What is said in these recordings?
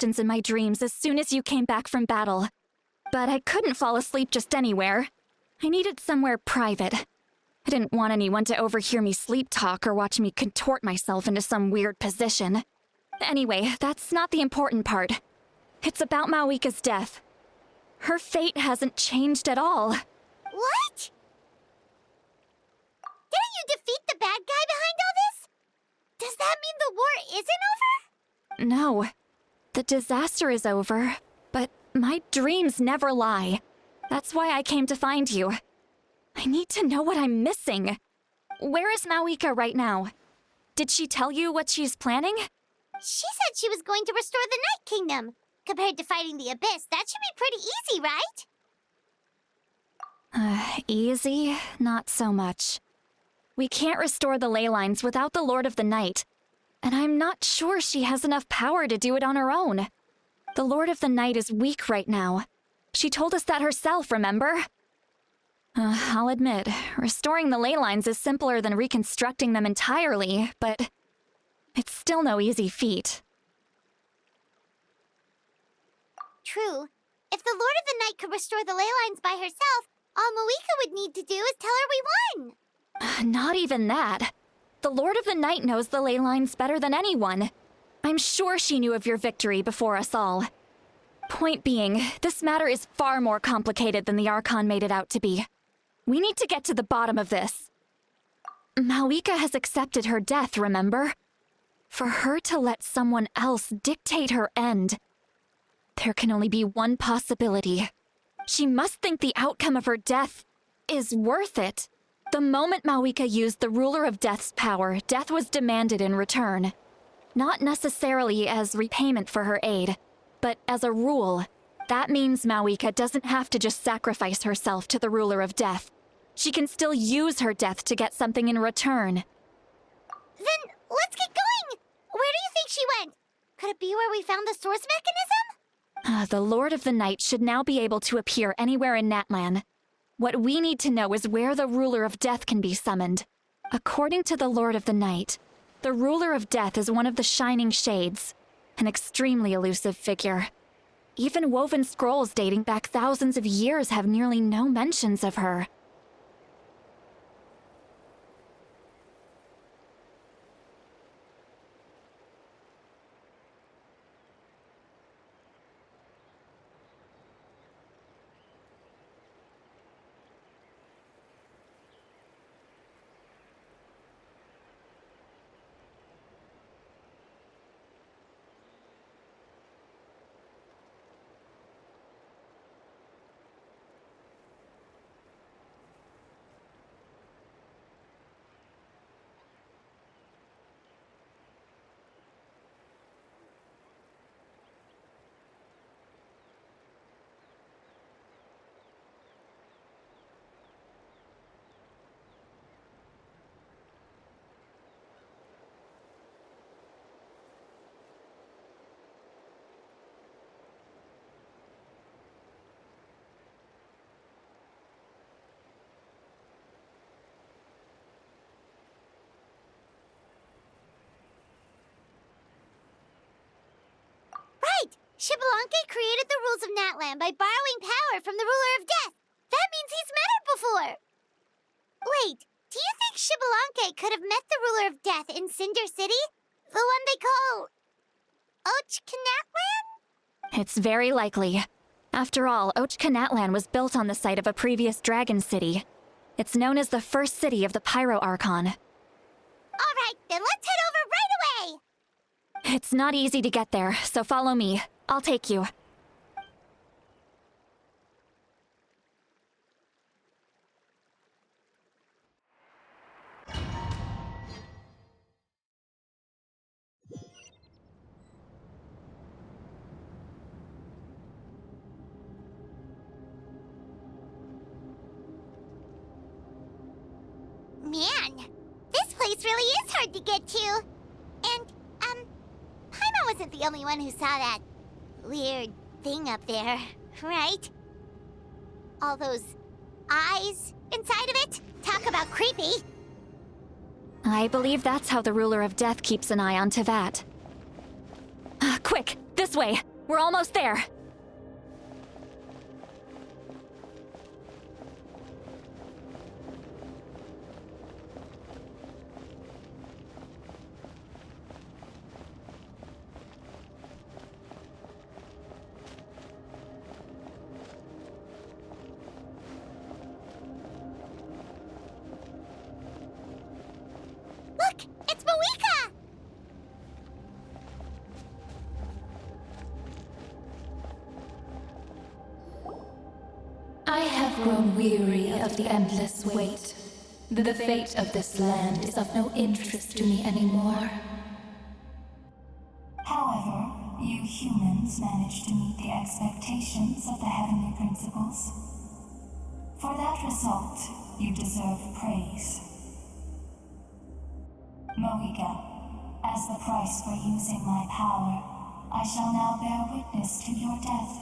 captains in my dreams as soon as you came back from battle. But I couldn't fall asleep just anywhere. I needed somewhere private. I didn't want anyone to overhear me sleep talk or watch me contort myself into some weird position. Anyway, that's not the important part. It's about Mawika's death. Her fate hasn't changed at all. What? Didn't you defeat the bad guy behind all this? Does that mean the war isn't over? No. The disaster is over, but my dreams never lie. That's why I came to find you. I need to know what I'm missing. Where is Mawika right now? Did she tell you what she's planning? She said she was going to restore the Night Kingdom. Compared to fighting the Abyss, that should be pretty easy, right? Easy? Not so much. We can't restore the ley lines without the Lord of the Night, and I'm not sure she has enough power to do it on her own. The Lord of the Night is weak right now. She told us that herself, remember? I'll admit, restoring the ley lines is simpler than reconstructing them entirely, but it's still no easy feat. True. If the Lord of the Night could restore the ley lines by herself, all Mawika would need to do is tell her we won. Not even that. The Lord of the Night knows the ley lines better than anyone. I'm sure she knew of your victory before us all. Point being, this matter is far more complicated than the Archon made it out to be. We need to get to the bottom of this. Mawika has accepted her death, remember? For her to let someone else dictate her end, there can only be one possibility. She must think the outcome of her death is worth it. The moment Mawika used the Ruler of Death's power, death was demanded in return. Not necessarily as repayment for her aid, but as a rule. That means Mawika doesn't have to just sacrifice herself to the Ruler of Death. She can still use her death to get something in return. Then let's get going! Where do you think she went? Could it be where we found the source mechanism? The Lord of the Night should now be able to appear anywhere in Natlan. What we need to know is where the Ruler of Death can be summoned. According to the Lord of the Night, the Ruler of Death is one of the Shining Shades, an extremely elusive figure. Even woven scrolls dating back thousands of years have nearly no mentions of her. Xbalanque created the rules of Natlan by borrowing power from the Ruler of Death. That means he's met her before. Wait, do you think Xbalanque could have met the Ruler of Death in Cinder City? The one they call... Ochkanatlan? It's very likely. After all, Ochkanatlan was built on the site of a previous dragon city. It's known as the first city of the Pyro Archon. Alright, then let's head over right away! It's not easy to get there, so follow me. I'll take you. Man, this place really is hard to get to. And, Paimon wasn't the only one who saw that weird thing up there, right? All those eyes inside of it? Talk about creepy. I believe that's how the Ruler of Death keeps an eye on Tevat. Quick, this way! We're almost there. Look! It's Moeka! I have grown weary of the endless wait. The fate of this land is of no interest to me anymore. However, you humans managed to meet the expectations of the heavenly principles. For that result, you deserve praise. Moeka, as the price for using my power, I shall now bear witness to your death.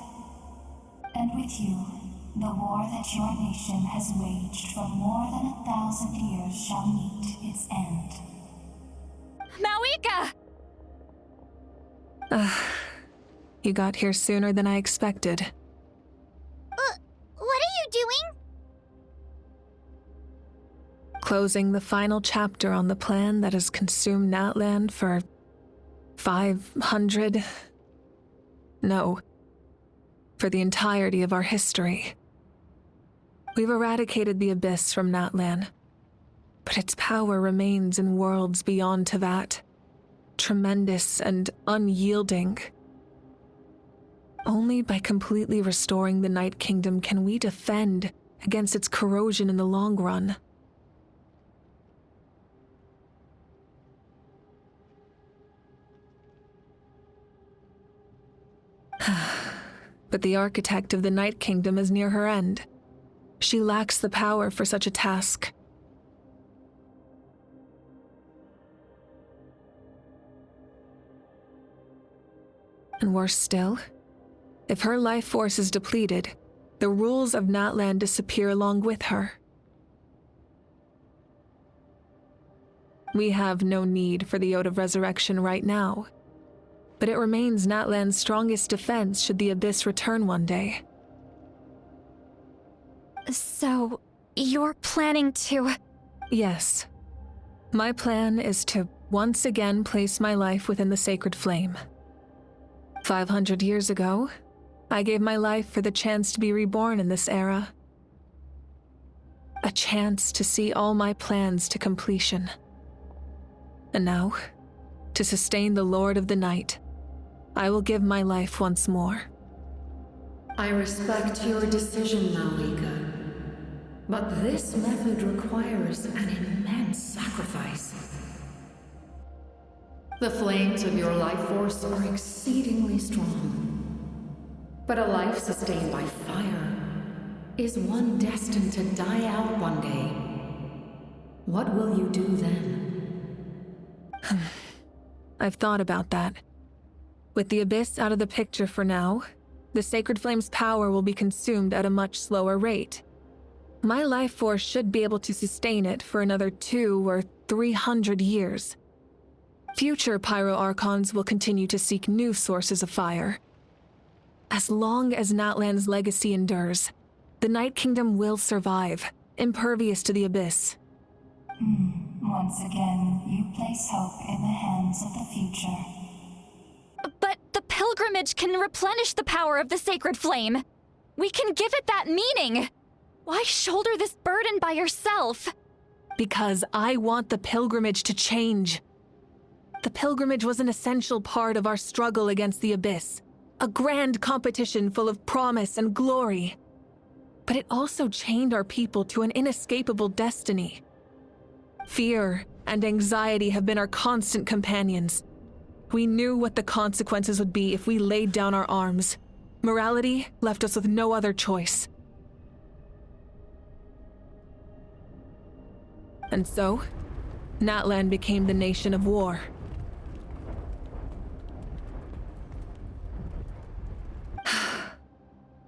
And with you, the war that your nation has waged for more than 1,000 years shall meet its end. Mawika! You got here sooner than I expected. What are you doing? Closing the final chapter on the plan that has consumed Natland for 500... No. For the entirety of our history. We've eradicated the Abyss from Natland, but its power remains in worlds beyond Teyvat, tremendous and unyielding. Only by completely restoring the Night Kingdom can we defend against its corrosion in the long run. But the architect of the Night Kingdom is near her end. She lacks the power for such a task. And worse still, if her life force is depleted, the rules of Natland disappear along with her. We have no need for the Ode of Resurrection right now, but it remains Natland's strongest defense should the Abyss return one day. So, you're planning to... Yes. My plan is to once again place my life within the sacred flame. 500 years ago, I gave my life for the chance to be reborn in this era. A chance to see all my plans to completion. And now, to sustain the Lord of the Night, I will give my life once more. I respect your decision, Mawika. But this method requires an immense sacrifice. The flames of your life force are exceedingly strong. But a life sustained by fire is one destined to die out one day. What will you do then? I've thought about that. With the Abyss out of the picture for now, the Sacred Flame's power will be consumed at a much slower rate. My life force should be able to sustain it for another 200 or 300 years. Future Pyro-Archons will continue to seek new sources of fire. As long as Natland's legacy endures, the Night Kingdom will survive, impervious to the Abyss. Once again, you place hope in the hands of the future. But the pilgrimage can replenish the power of the sacred flame. We can give it that meaning. Why shoulder this burden by yourself? Because I want the pilgrimage to change. The pilgrimage was an essential part of our struggle against the Abyss, a grand competition full of promise and glory. But it also chained our people to an inescapable destiny. Fear and anxiety have been our constant companions. We knew what the consequences would be if we laid down our arms. Morality left us with no other choice. And so, Natland became the nation of war.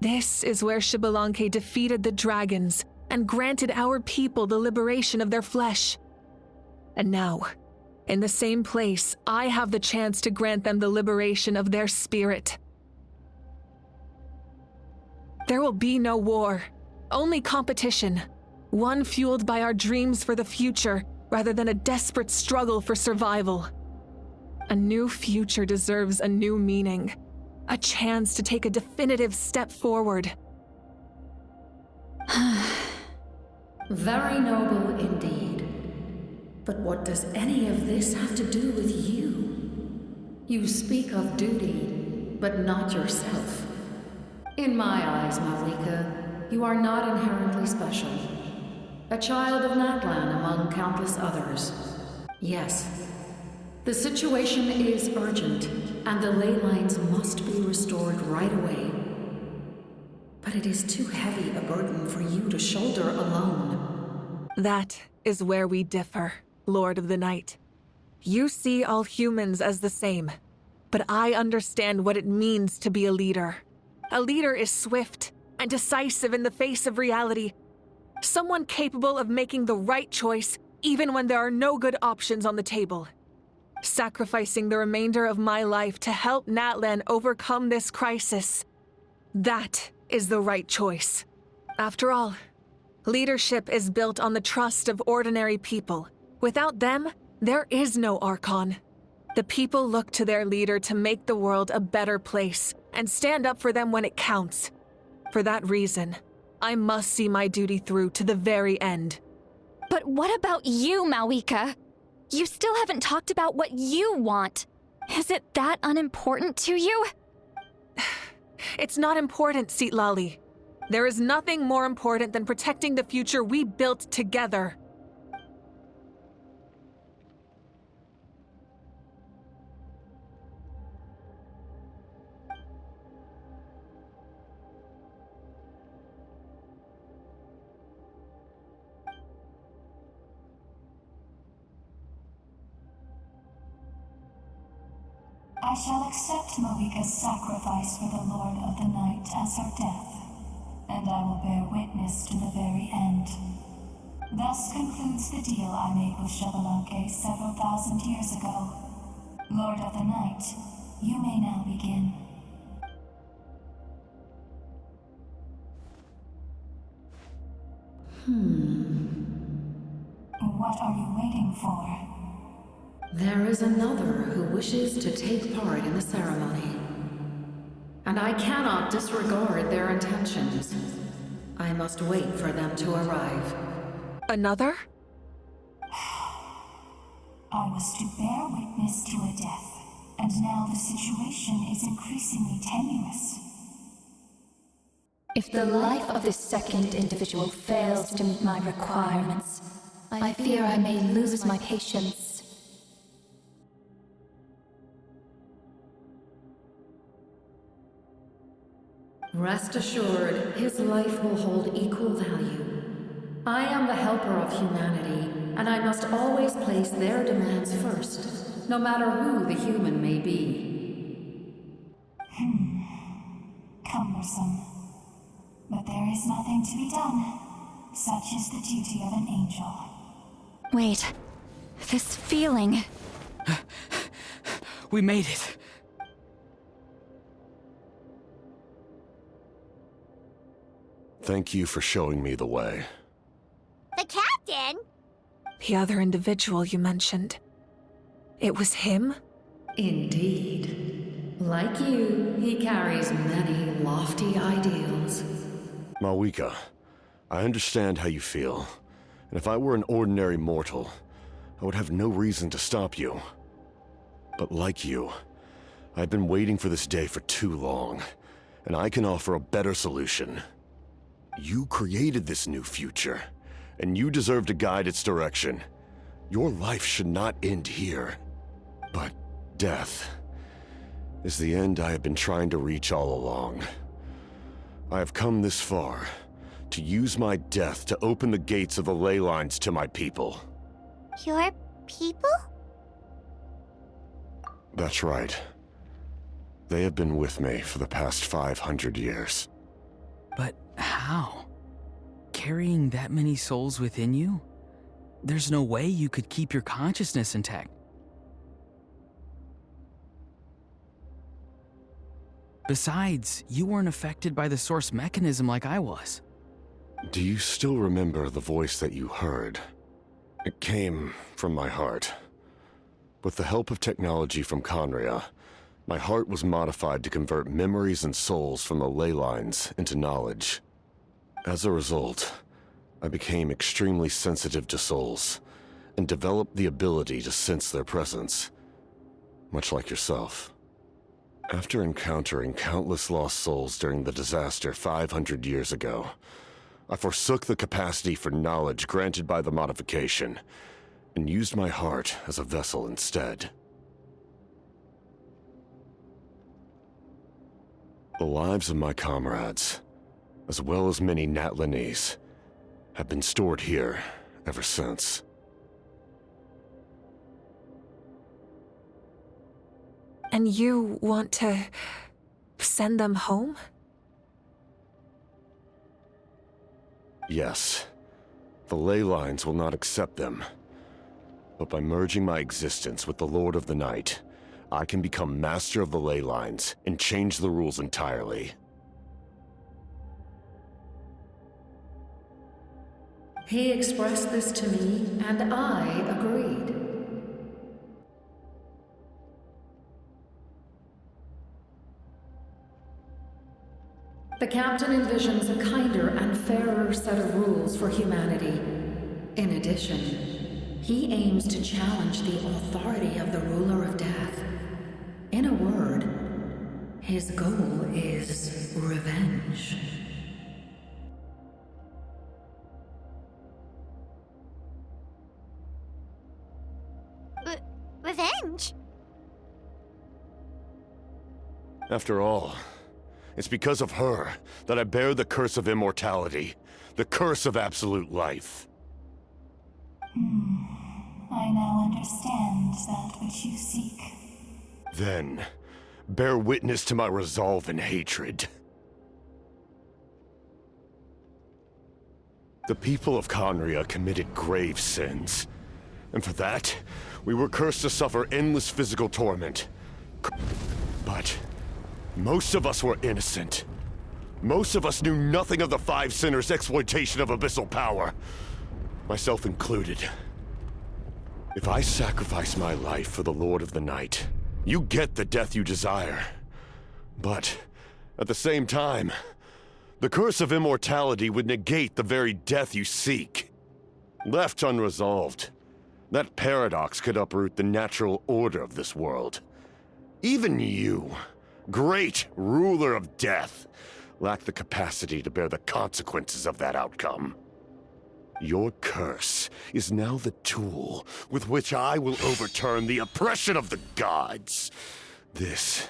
This is where Xbalanque defeated the dragons and granted our people the liberation of their flesh. And now, in the same place, I have the chance to grant them the liberation of their spirit. There will be no war, only competition. One fueled by our dreams for the future, rather than a desperate struggle for survival. A new future deserves a new meaning. A chance to take a definitive step forward. Very noble indeed. But what does any of this have to do with you? You speak of duty, but not yourself. In my eyes, Malika, you are not inherently special. A child of Natlan among countless others. Yes, the situation is urgent, and the ley lines must be restored right away. But it is too heavy a burden for you to shoulder alone. That is where we differ, Lord of the Night. You see all humans as the same, but I understand what it means to be a leader. A leader is swift and decisive in the face of reality. Someone capable of making the right choice even when there are no good options on the table. Sacrificing the remainder of my life to help Natlan overcome this crisis. That is the right choice. After all, leadership is built on the trust of ordinary people. Without them, there is no Archon. The people look to their leader to make the world a better place and stand up for them when it counts. For that reason, I must see my duty through to the very end. But what about you, Malika? You still haven't talked about what you want. Is it that unimportant to you? It's not important, Citlali. There is nothing more important than protecting the future we built together. I shall accept Malika's sacrifice for the Lord of the Night as her death, and I will bear witness to the very end. Thus concludes the deal I made with Xbalanque several thousand years ago. Lord of the Night, you may now begin. What are you waiting for? There is another who wishes to take part in the ceremony. And I cannot disregard their intentions. I must wait for them to arrive. Another? I was to bear witness to a death, and now the situation is increasingly tenuous. If the life of this second individual fails to meet my requirements, I fear I may lose my patience. Rest assured, his life will hold equal value. I am the helper of humanity, and I must always place their demands first, no matter who the human may be. Cumbersome. But there is nothing to be done. Such is the duty of an angel. Wait, this feeling. We made it. Thank you for showing me the way. The captain? The other individual you mentioned. It was him? Indeed. Like you, he carries many lofty ideals. Malika, I understand how you feel. And if I were an ordinary mortal, I would have no reason to stop you. But like you, I've been waiting for this day for too long, and I can offer a better solution. You created this new future, and you deserve to guide its direction. Your life should not end here. But death is the end I have been trying to reach all along. I have come this far to use my death to open the gates of the ley lines to my people. Your people? That's right. They have been with me for the past 500 years. But how? Carrying that many souls within you? There's no way you could keep your consciousness intact. Besides, you weren't affected by the source mechanism like I was. Do you still remember the voice that you heard? It came from my heart. With the help of technology from Conria, my heart was modified to convert memories and souls from the ley lines into knowledge. As a result, I became extremely sensitive to souls, and developed the ability to sense their presence, much like yourself. After encountering countless lost souls during the disaster 500 years ago, I forsook the capacity for knowledge granted by the modification, and used my heart as a vessel instead. The lives of my comrades, as well as many Natlanese, have been stored here ever since. And you want to send them home? Yes. The ley lines will not accept them. But by merging my existence with the Lord of the Night, I can become master of the ley lines and change the rules entirely. He expressed this to me, and I agreed. The captain envisions a kinder and fairer set of rules for humanity. In addition, he aims to challenge the authority of the ruler of death. In a word, his goal is revenge. Revenge? After all, it's because of her that I bear the curse of immortality, the curse of absolute life. I now understand that which you seek. Then, bear witness to my resolve and hatred. The people of Conria committed grave sins, and for that, we were cursed to suffer endless physical torment. But most of us were innocent. Most of us knew nothing of the Five Sinners' exploitation of abyssal power, myself included. If I sacrifice my life for the Lord of the Night, you get the death you desire. But, at the same time, the curse of immortality would negate the very death you seek. Left unresolved, that paradox could uproot the natural order of this world. Even you, great ruler of death, lack the capacity to bear the consequences of that outcome. Your curse is now the tool with which I will overturn the oppression of the gods. This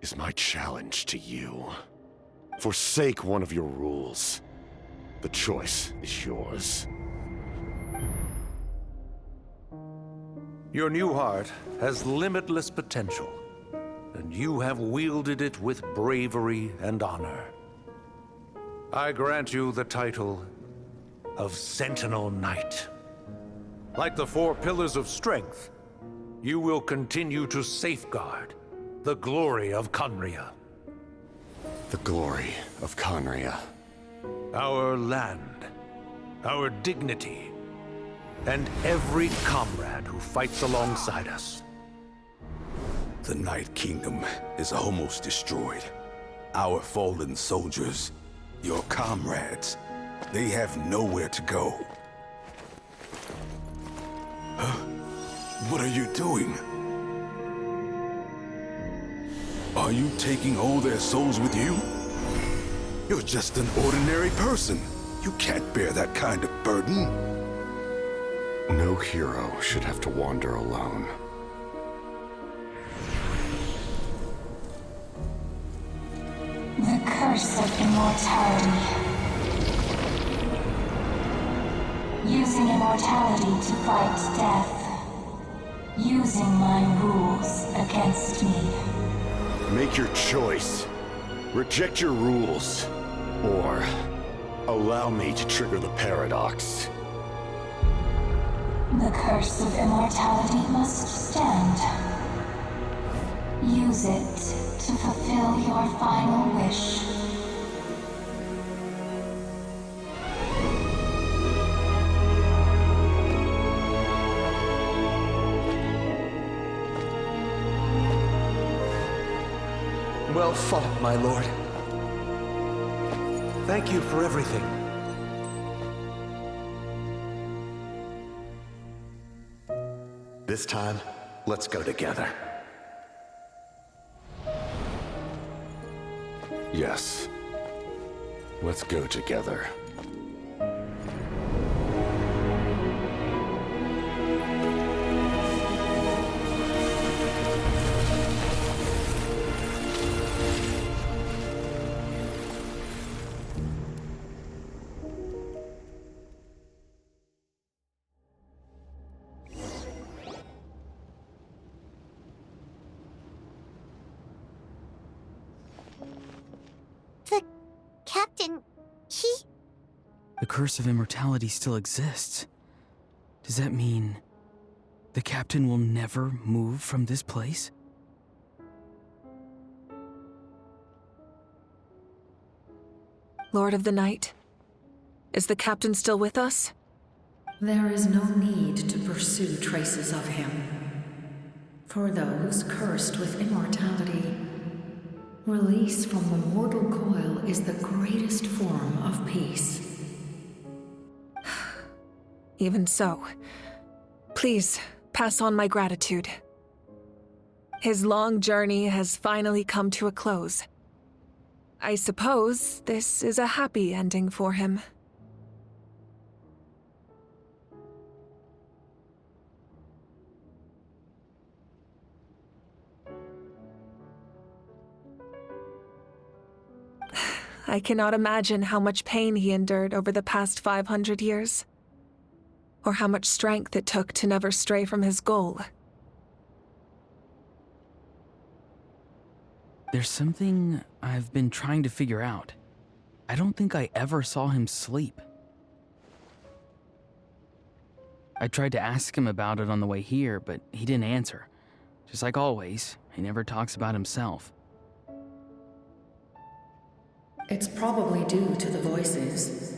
is my challenge to you. Forsake one of your rules. The choice is yours. Your new heart has limitless potential, and you have wielded it with bravery and honor. I grant you the title of Sentinel Knight. Like the four pillars of strength, you will continue to safeguard the glory of Conria. The glory of Conria. Our land, our dignity, and every comrade who fights alongside us. The Night Kingdom is almost destroyed. Our fallen soldiers, your comrades, they have nowhere to go. What are you doing? Are you taking all their souls with you? You're just an ordinary person. You can't bear that kind of burden. No hero should have to wander alone. The curse of immortality. Using immortality to fight death. Using my rules against me. Make your choice. Reject your rules. Or allow me to trigger the paradox. The curse of immortality must stand. Use it to fulfill your final wish. Well fought, my lord. Thank you for everything. This time, let's go together. Yes. Let's go together. The captain, The curse of immortality still exists. Does that mean the captain will never move from this place? Lord of the Night, is the captain still with us? There is no need to pursue traces of him. For those cursed with immortality, release from the mortal coil is the greatest form of peace. Even so, please pass on my gratitude. His long journey has finally come to a close. I suppose this is a happy ending for him. I cannot imagine how much pain he endured over the past 500 years, or how much strength it took to never stray from his goal. There's something I've been trying to figure out. I don't think I ever saw him sleep. I tried to ask him about it on the way here, but he didn't answer. Just like always, he never talks about himself. It's probably due to the voices.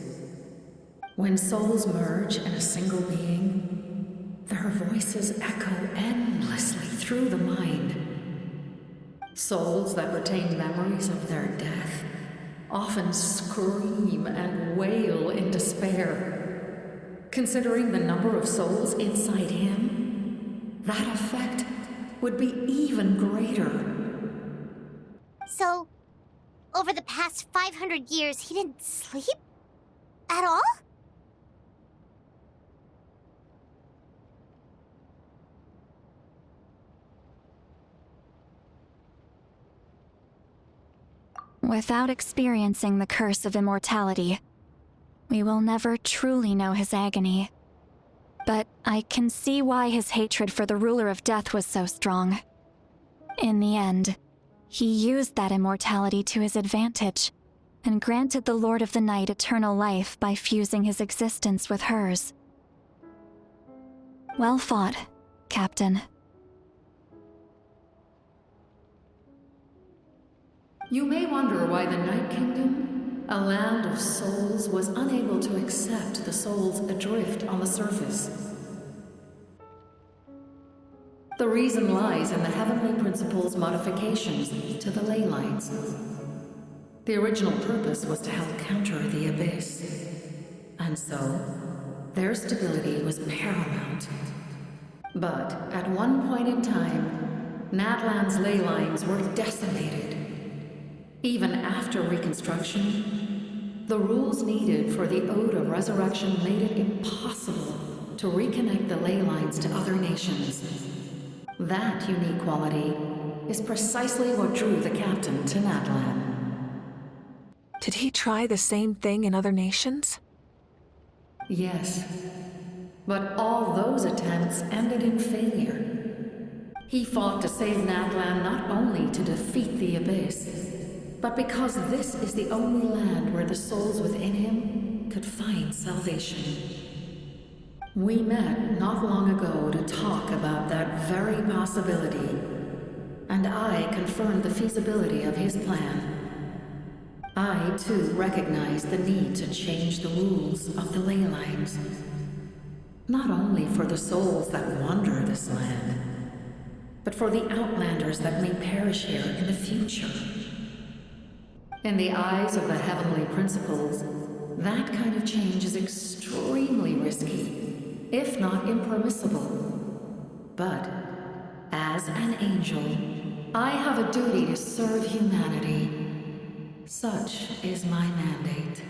When souls merge in a single being, their voices echo endlessly through the mind. Souls that retain memories of their death often scream and wail in despair. Considering the number of souls inside him, that effect would be even greater. so over the past 500 years, he didn't sleep? At all? Without experiencing the curse of immortality, we will never truly know his agony. But I can see why his hatred for the ruler of death was so strong. In the end, he used that immortality to his advantage, and granted the Lord of the Night eternal life by fusing his existence with hers. Well fought, Captain. You may wonder why the Night Kingdom, a land of souls, was unable to accept the souls adrift on the surface. The reason lies in the Heavenly Principle's modifications to the ley lines. The original purpose was to help counter the Abyss, and so their stability was paramount. But at one point in time, Natlan's ley lines were decimated. Even after reconstruction, the rules needed for the Ode of Resurrection made it impossible to reconnect the ley lines to other nations. That unique quality is precisely what drew the captain to Natlan. Did he try the same thing in other nations? Yes, but all those attempts ended in failure. He fought to save Natlan not only to defeat the Abyss, but because this is the only land where the souls within him could find salvation. We met not long ago to talk about that very possibility. and I confirmed the feasibility of his plan. I, too, recognized the need to change the rules of the ley lines. Not only for the souls that wander this land, but for the outlanders that may perish here in the future. In the eyes of the heavenly principles, that kind of change is extremely risky, if not impermissible. But, as an angel, I have a duty to serve humanity. Such is my mandate.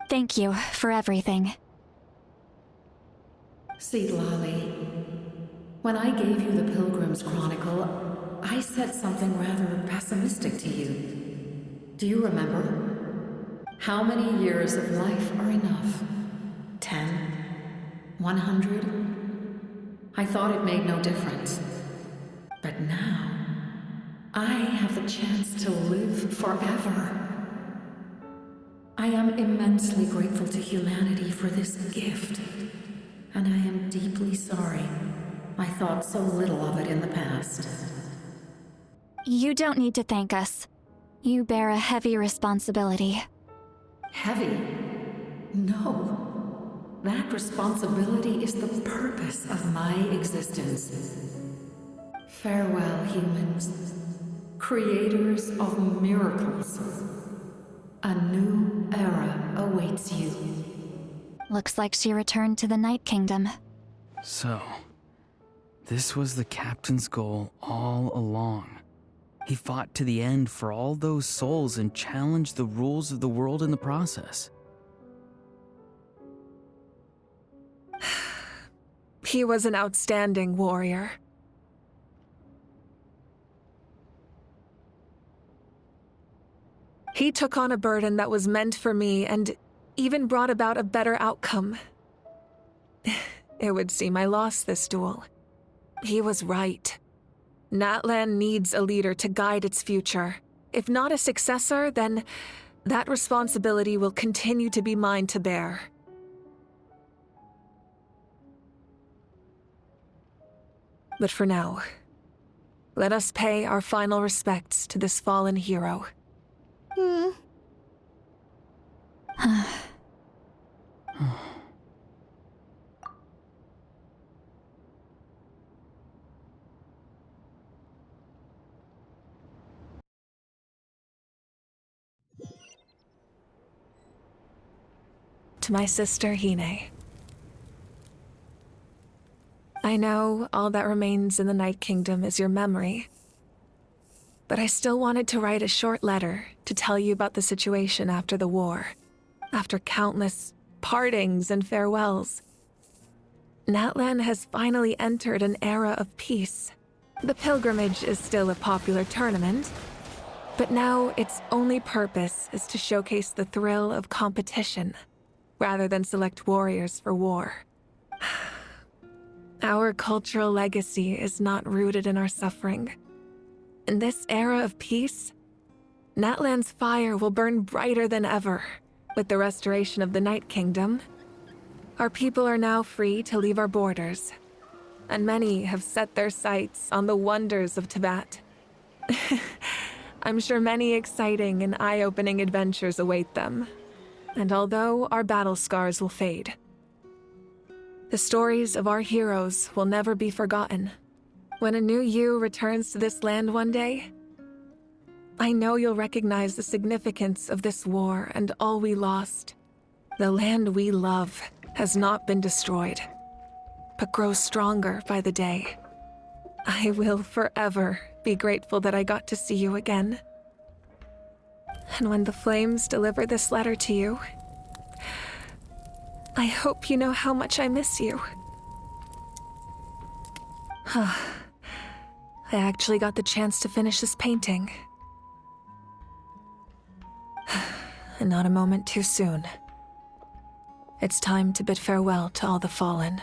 Thank you for everything. See, Lolly, when I gave you the Pilgrim's Chronicle, I said something rather pessimistic to you. Do you remember? How many years of life are enough? 10? 100? I thought it made no difference. But now, I have the chance to live forever. I am immensely grateful to humanity for this gift, and I am deeply sorry I thought so little of it in the past. You don't need to thank us. You bear a heavy responsibility. Heavy? No. That responsibility is the purpose of my existence. Farewell, humans. Creators of miracles. A new era awaits you. Looks like she returned to the Night Kingdom. So, this was the captain's goal all along. He fought to the end for all those souls and challenged the rules of the world in the process. He was an outstanding warrior. He took on a burden that was meant for me and even brought about a better outcome. It would seem I lost this duel. He was right. Natlan needs a leader to guide its future. If not a successor, then that responsibility will continue to be mine to bear. But for now, let us pay our final respects to this fallen hero. To my sister, Hine. I know all that remains in the Night Kingdom is your memory, but I still wanted to write a short letter to tell you about the situation after the war, after countless partings and farewells. Natlan has finally entered an era of peace. The pilgrimage is still a popular tournament, but now its only purpose is to showcase the thrill of competition, rather than select warriors for war. Our cultural legacy is not rooted in our suffering. In this era of peace, Natlan's fire will burn brighter than ever. With the restoration of the Night Kingdom, our people are now free to leave our borders, and many have set their sights on the wonders of Tibet. I'm sure many exciting and eye-opening adventures await them. And although our battle scars will fade, the stories of our heroes will never be forgotten. When a new you returns to this land one day, I know you'll recognize the significance of this war and all we lost. The land we love has not been destroyed, but grows stronger by the day. I will forever be grateful that I got to see you again. And when the flames deliver this letter to you, I hope you know how much I miss you. I actually got the chance to finish this painting. And not a moment too soon. It's time to bid farewell to all the fallen.